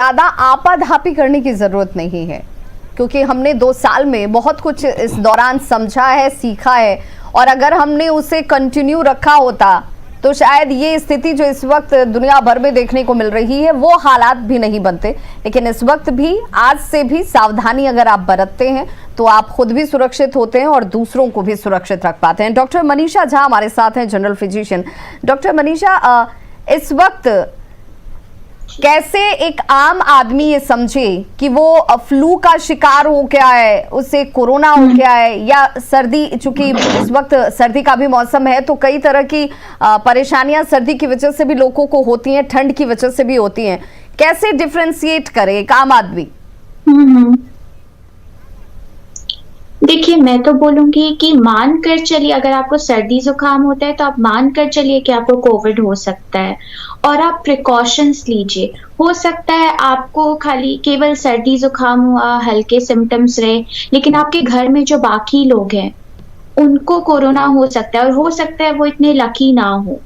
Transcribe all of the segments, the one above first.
ज्यादा आपाधापी करने की जरूरत नहीं है, क्योंकि हमने 2 साल में बहुत कुछ इस दौरान समझा है, सीखा है, और अगर हमने उसे कंटिन्यू रखा होता तो शायद ये स्थिति जो इस वक्त दुनिया भर में देखने को मिल रही है वो हालात भी नहीं बनते। लेकिन इस वक्त भी, आज से भी सावधानी अगर आप बरतते हैं तो आप खुद भी सुरक्षित होते हैं और दूसरों को भी सुरक्षित रख पाते हैं। डॉक्टर मनीषा झा हमारे साथ हैं, जनरल फिजिशियन। डॉक्टर मनीषा, इस वक्त कैसे एक आम आदमी ये समझे कि वो फ्लू का शिकार हो गया है, उसे कोरोना हो गया है, या सर्दी, चूंकि इस वक्त सर्दी का भी मौसम है तो कई तरह की परेशानियां सर्दी की वजह से भी लोगों को होती हैं, ठंड की वजह से भी होती हैं। कैसे डिफरेंशिएट करे एक आम आदमी? देखिए, मैं तो बोलूंगी कि मान कर चलिए, अगर आपको सर्दी जुकाम होता है तो आप मान कर चलिए कि आपको कोविड हो सकता है और आप प्रिकॉशंस लीजिए। हो सकता है आपको खाली केवल सर्दी जुकाम हुआ, हल्के सिम्टम्स रहे, लेकिन आपके घर में जो बाकी लोग हैं उनको कोरोना हो सकता है, और हो सकता है वो इतने लकी ना हो।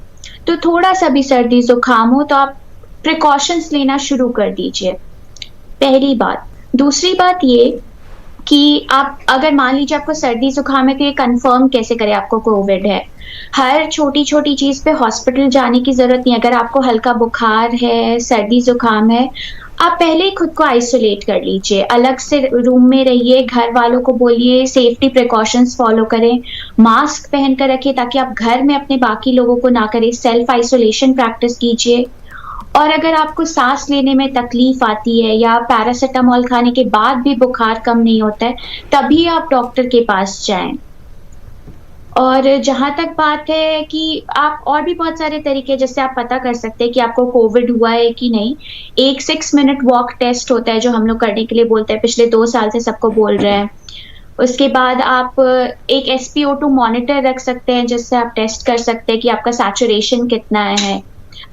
तो थोड़ा सा भी सर्दी जुकाम हो तो आप प्रिकॉशंस लेना शुरू कर दीजिए, पहली बात। दूसरी बात ये कि आप अगर मान लीजिए आपको सर्दी जुकाम है तो ये कंफर्म कैसे करें आपको कोविड है। हर छोटी छोटी चीज पे हॉस्पिटल जाने की जरूरत नहीं। अगर आपको हल्का बुखार है, सर्दी जुकाम है, आप पहले ही खुद को आइसोलेट कर लीजिए, अलग से रूम में रहिए, घर वालों को बोलिए सेफ्टी प्रिकॉशंस फॉलो करें, मास्क पहन कर रखिए ताकि आप घर में अपने बाकी लोगों को ना करें, सेल्फ आइसोलेशन प्रैक्टिस कीजिए। और अगर आपको सांस लेने में तकलीफ आती है या पैरासिटामोल खाने के बाद भी बुखार कम नहीं होता है, तभी आप डॉक्टर के पास जाएं। और जहां तक बात है कि आप और भी बहुत सारे तरीके जैसे आप पता कर सकते हैं कि आपको कोविड हुआ है कि नहीं। एक 6 मिनट वॉक टेस्ट होता है जो हम लोग करने के लिए बोलते हैं, पिछले 2 साल से सबको बोल रहे हैं। उसके बाद आप एक SpO2 मॉनिटर रख सकते हैं जिससे आप टेस्ट कर सकते हैं कि आपका सैचुरेशन कितना है।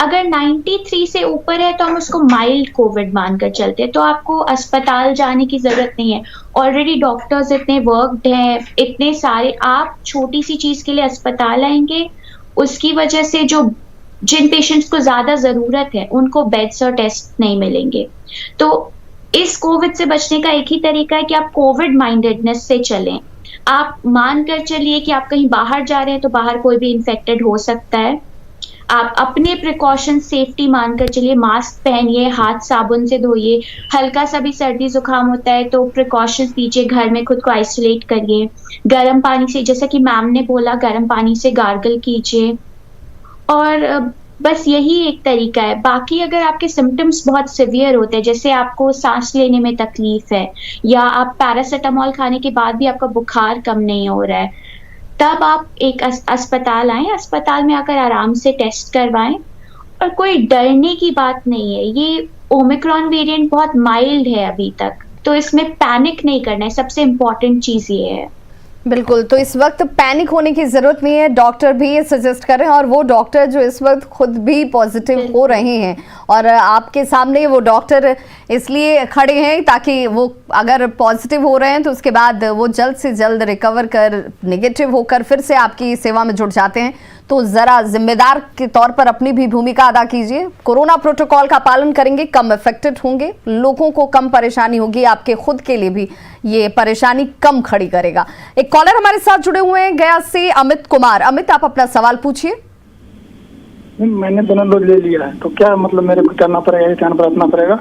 अगर 93 से ऊपर है तो हम उसको माइल्ड कोविड मानकर चलते हैं, तो आपको अस्पताल जाने की जरूरत नहीं है। ऑलरेडी डॉक्टर्स इतने वर्कड हैं, इतने सारे, आप छोटी सी चीज के लिए अस्पताल आएंगे, उसकी वजह से जिन पेशेंट्स को ज्यादा जरूरत है उनको बेड्स और टेस्ट नहीं मिलेंगे। तो इस कोविड से बचने का एक ही तरीका है कि आप कोविड माइंडेडनेस से चलें। आप मान कर चलिए कि आप कहीं बाहर जा रहे हैं तो बाहर कोई भी इन्फेक्टेड हो सकता है। आप अपने प्रिकॉशन सेफ्टी मानकर चलिए, मास्क पहनिए, हाथ साबुन से धोइए। हल्का सा भी सर्दी जुकाम होता है तो प्रिकॉशंस लीजिए, घर में खुद को आइसोलेट करिए, गर्म पानी से, जैसा कि मैम ने बोला, गर्म पानी से गार्गल कीजिए। और बस यही एक तरीका है। बाकी अगर आपके सिम्टम्स बहुत सिवियर होते हैं, जैसे आपको सांस लेने में तकलीफ है या आप पैरासिटामोल खाने के बाद भी आपका बुखार कम नहीं हो रहा है, तब आप एक अस्पताल आएं, अस्पताल में आकर आराम से टेस्ट करवाएं। और कोई डरने की बात नहीं है, ये ओमिक्रॉन वेरिएंट बहुत माइल्ड है अभी तक, तो इसमें पैनिक नहीं करना है, सबसे इम्पोर्टेंट चीज ये है। बिल्कुल, तो इस वक्त पैनिक होने की जरूरत नहीं है, डॉक्टर भी ये सजेस्ट कर रहे हैं, और वो डॉक्टर जो इस वक्त खुद भी पॉजिटिव हो रहे हैं, और आपके सामने वो डॉक्टर इसलिए खड़े हैं ताकि वो अगर पॉजिटिव हो रहे हैं तो उसके बाद वो जल्द से जल्द रिकवर कर, नेगेटिव होकर फिर से आपकी सेवा में जुट जाते हैं। तो जरा जिम्मेदार के तौर पर अपनी भी भूमिका अदा कीजिए, कोरोना प्रोटोकॉल का पालन करेंगे, कम इफेक्टेड होंगे, लोगों को कम परेशानी होगी, आपके खुद के लिए भी ये परेशानी कम खड़ी करेगा। एक कॉलर हमारे साथ जुड़े हुए हैं गया से, अमित कुमार। अमित, आप अपना सवाल पूछिए। मैंने दोनों डोज ले लिया है, तो क्या मतलब मेरे को करना पड़ेगा, ध्यान बरतना पड़ेगा?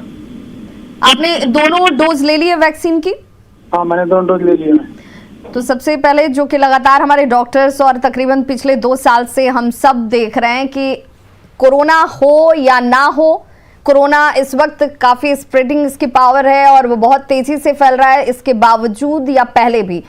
आपने दोनों डोज ले लिए वैक्सीन की? हाँ, मैंने दोनों डोज ले लिया है। तो सबसे पहले जो कि लगातार हमारे डॉक्टर्स और तकरीबन पिछले 2 साल से हम सब देख रहे हैं कि कोरोना हो या ना हो, कोरोना इस वक्त काफ़ी स्प्रेडिंग इसकी पावर है और वो बहुत तेज़ी से फैल रहा है। इसके बावजूद या पहले भी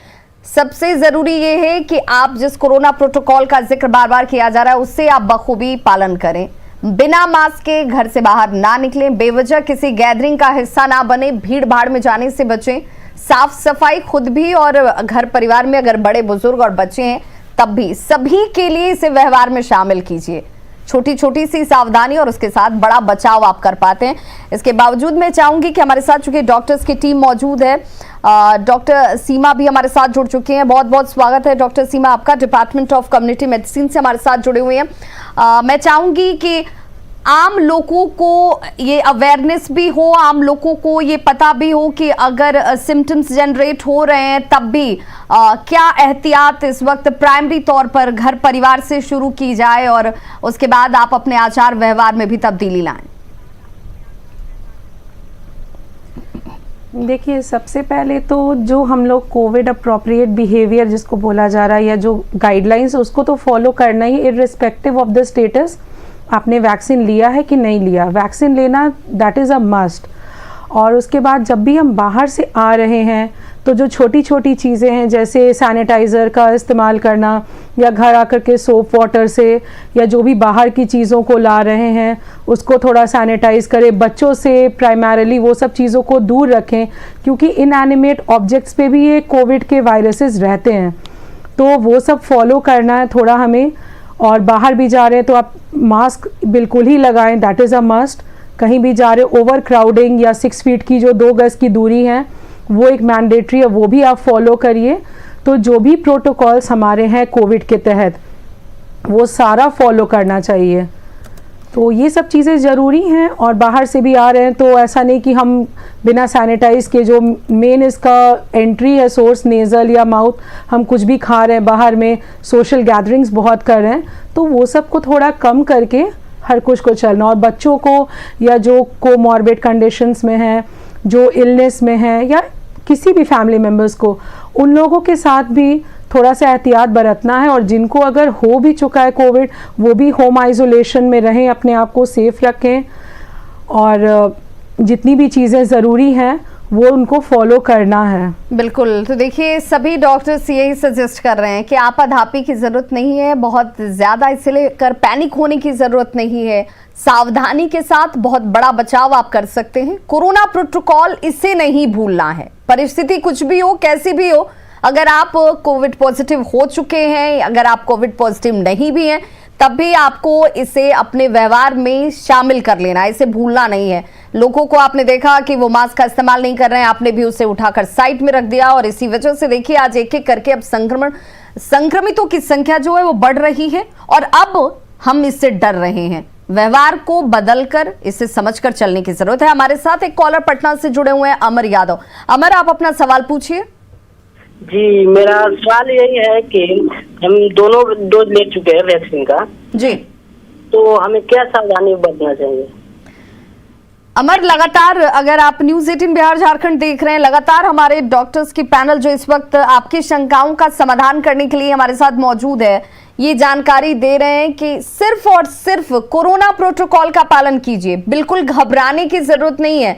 सबसे ज़रूरी ये है कि आप जिस कोरोना प्रोटोकॉल का जिक्र बार बार किया जा रहा है उससे आप बखूबी पालन करें। बिना मास्क के घर से बाहर ना निकलें, बेवजह किसी गैदरिंग का हिस्सा ना बने, भीड़ भाड़ में जाने से बचें, साफ सफाई खुद भी और घर परिवार में अगर बड़े बुजुर्ग और बच्चे हैं तब भी सभी के लिए इसे व्यवहार में शामिल कीजिए। छोटी छोटी सी सावधानी और उसके साथ बड़ा बचाव आप कर पाते हैं। इसके बावजूद मैं चाहूंगी कि हमारे साथ चूंकि डॉक्टर्स की टीम मौजूद है, डॉक्टर सीमा भी हमारे साथ जुड़ चुकी हैं। बहुत बहुत स्वागत है डॉक्टर सीमा आपका, डिपार्टमेंट ऑफ कम्युनिटी मेडिसिन से हमारे साथ जुड़े हुए हैं। मैं चाहूंगी कि आम लोगों को ये अवेयरनेस भी हो, आम लोगों को ये पता भी हो कि अगर सिम्टम्स जनरेट हो रहे हैं तब भी क्या एहतियात इस वक्त प्राइमरी तौर पर घर परिवार से शुरू की जाए और उसके बाद आप अपने आचार व्यवहार में भी तब्दीली लाएं। देखिए, सबसे पहले तो जो हम लोग कोविड अप्रोप्रिएट बिहेवियर जिसको बोला जा रहा है या जो गाइडलाइंस, उसको तो फॉलो करना ही, इर्रिस्पेक्टिव ऑफ द स्टेटस आपने वैक्सीन लिया है कि नहीं लिया। वैक्सीन लेना दैट इज़ अ मस्ट। और उसके बाद जब भी हम बाहर से आ रहे हैं तो जो छोटी छोटी चीज़ें हैं जैसे सैनिटाइज़र का इस्तेमाल करना या घर आकर के सोप वाटर से या जो भी बाहर की चीज़ों को ला रहे हैं उसको थोड़ा सैनिटाइज़ करें। बच्चों से प्राइमरीली वो सब चीज़ों को दूर रखें क्योंकि इनएनिमेट ऑब्जेक्ट्स पे भी ये कोविड के वायरसेस रहते हैं, तो वो सब फॉलो करना है थोड़ा हमें। और बाहर भी जा रहे हैं तो आप मास्क बिल्कुल ही लगाएं, दैट इज़ अ मस्ट। कहीं भी जा रहे ओवर क्राउडिंग या 6 फीट की जो 2 गज की दूरी है वो एक मैंडेटरी है, वो भी आप फॉलो करिए। तो जो भी प्रोटोकॉल्स हमारे हैं कोविड के तहत वो सारा फॉलो करना चाहिए। तो ये सब चीज़ें ज़रूरी हैं। और बाहर से भी आ रहे हैं तो ऐसा नहीं कि हम बिना सैनिटाइज के, जो मेन इसका एंट्री है सोर्स नेज़ल या माउथ, हम कुछ भी खा रहे हैं बाहर में, सोशल गैदरिंग्स बहुत कर रहे हैं, तो वो सब को थोड़ा कम करके हर कुछ को चलना। और बच्चों को या जो कोमॉर्बिड कंडीशंस में हैं, जो इलनेस में हैं या किसी भी फैमिली मेम्बर्स को, उन लोगों के साथ भी थोड़ा सा एहतियात बरतना है। और जिनको अगर हो भी चुका है कोविड वो भी होम आइसोलेशन में रहें, अपने आप को सेफ रखें और जितनी भी चीज़ें ज़रूरी हैं वो उनको फॉलो करना है। बिल्कुल। तो देखिए, सभी डॉक्टर्स यही सजेस्ट कर रहे हैं कि आपाधापी की ज़रूरत नहीं है, बहुत ज़्यादा इसे लेकर पैनिक होने की ज़रूरत नहीं है। सावधानी के साथ बहुत बड़ा बचाव आप कर सकते हैं। कोरोना प्रोटोकॉल इसे नहीं भूलना है। परिस्थिति कुछ भी हो, कैसी भी हो, अगर आप कोविड पॉजिटिव हो चुके हैं, अगर आप कोविड पॉजिटिव नहीं भी हैं, तब भी आपको इसे अपने व्यवहार में शामिल कर लेना है, इसे भूलना नहीं है। लोगों को आपने देखा कि वो मास्क का इस्तेमाल नहीं कर रहे हैं, आपने भी उसे उठाकर साइड में रख दिया और इसी वजह से देखिए आज एक एक करके अब संक्रमितों की संख्या जो है वो बढ़ रही है और अब हम इससे डर रहे हैं। व्यवहार को बदलकर इसे समझकर चलने की जरूरत है। हमारे साथ एक कॉलर पटना से जुड़े हुए हैं, अमर यादव। अमर, आप अपना सवाल पूछिए। जी, मेरा सवाल यही है कि हम दोनों डोज ले चुके हैं वैक्सीन का जी, तो हमें क्या सावधानी बरतना चाहिए? अमर, लगातार अगर आप न्यूज़ 18 बिहार झारखंड देख रहे हैं, लगातार हमारे डॉक्टर्स की पैनल जो इस वक्त आपकी शंकाओं का समाधान करने के लिए हमारे साथ मौजूद है, ये जानकारी दे रहे हैं कि सिर्फ और सिर्फ कोरोना प्रोटोकॉल का पालन कीजिए, बिल्कुल घबराने की जरूरत नहीं है।